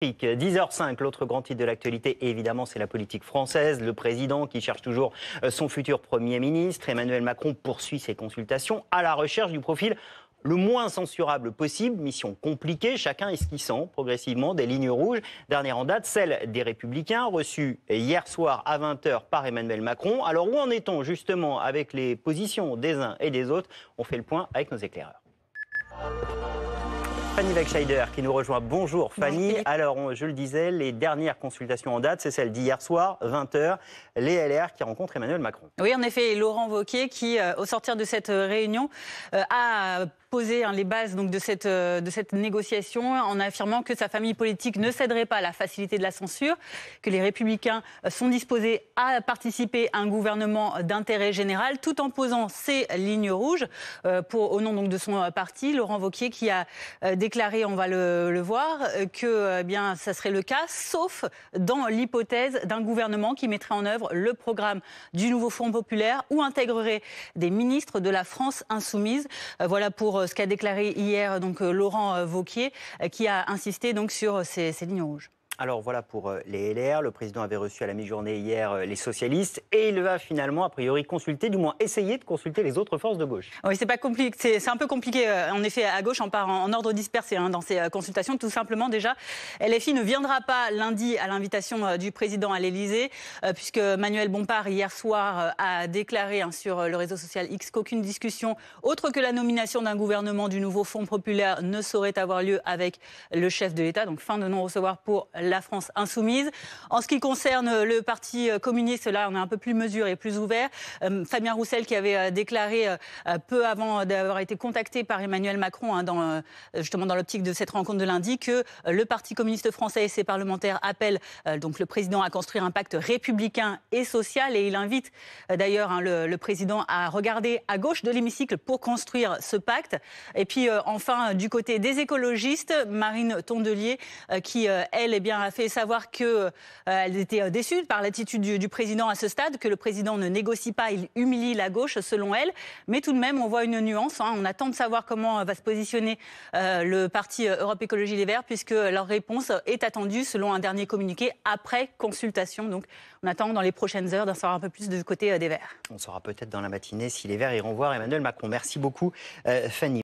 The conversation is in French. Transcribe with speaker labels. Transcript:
Speaker 1: 10h05, l'autre grand titre de l'actualité, évidemment, c'est la politique française. Le président qui cherche toujours son futur Premier ministre, Emmanuel Macron, poursuit ses consultations à la recherche du profil le moins censurable possible. Mission compliquée, chacun esquissant progressivement des lignes rouges. Dernière en date, celle des Républicains, reçue hier soir à 20h par Emmanuel Macron. Alors où en est-on justement avec les positions des uns et des autres? On fait le point avec nos éclaireurs. Fanny Wegscheider qui nous rejoint. Bonjour Fanny. Alors, je le disais, les dernières consultations en date, c'est celle d'hier soir, 20h, les LR qui rencontrent Emmanuel Macron.
Speaker 2: Oui, en effet, Laurent Wauquiez qui, au sortir de cette réunion, a posé les bases donc, de cette négociation en affirmant que sa famille politique ne céderait pas à la facilité de la censure, que les Républicains sont disposés à participer à un gouvernement d'intérêt général, tout en posant ses lignes rouges au nom donc, de son parti. Laurent Wauquiez qui a déclaré, on va le voir, que bien ça serait le cas, sauf dans l'hypothèse d'un gouvernement qui mettrait en œuvre le programme du nouveau Front populaire ou intégrerait des ministres de la France insoumise. Voilà pour ce qu'a déclaré hier donc Laurent Wauquiez, qui a insisté donc sur ces lignes rouges.
Speaker 1: Alors voilà pour les LR. Le président avait reçu à la mi-journée hier les socialistes et il va finalement, a priori, consulter, du moins essayer de consulter les autres forces de gauche.
Speaker 2: Oui, c'est pas compliqué. C'est un peu compliqué. En effet, à gauche, on part en ordre dispersé dans ces consultations. Tout simplement, déjà, LFI ne viendra pas lundi à l'invitation du président à l'Élysée, puisque Manuel Bompard, hier soir, a déclaré sur le réseau social X qu'aucune discussion autre que la nomination d'un gouvernement du nouveau Front populaire ne saurait avoir lieu avec le chef de l'État. Donc, fin de non-recevoir pour la France insoumise. En ce qui concerne le Parti communiste, là, on est un peu plus mesuré et plus ouvert. Fabien Roussel qui avait déclaré peu avant d'avoir été contacté par Emmanuel Macron, justement dans l'optique de cette rencontre de lundi, que le Parti communiste français et ses parlementaires appellent donc le président à construire un pacte républicain et social. Et il invite d'ailleurs le président à regarder à gauche de l'hémicycle pour construire ce pacte. Et puis enfin, du côté des écologistes, Marine Tondelier qui, elle, a fait savoir qu'elle était déçue par l'attitude du président à ce stade, que le président ne négocie pas, il humilie la gauche selon elle. Mais tout de même, on voit une nuance. On attend de savoir comment va se positionner le parti Europe Écologie Les Verts, puisque leur réponse est attendue selon un dernier communiqué après consultation. Donc on attend dans les prochaines heures d'en savoir un peu plus du côté des Verts.
Speaker 1: On saura peut-être dans la matinée si les Verts iront voir Emmanuel Macron. Merci beaucoup Fanny.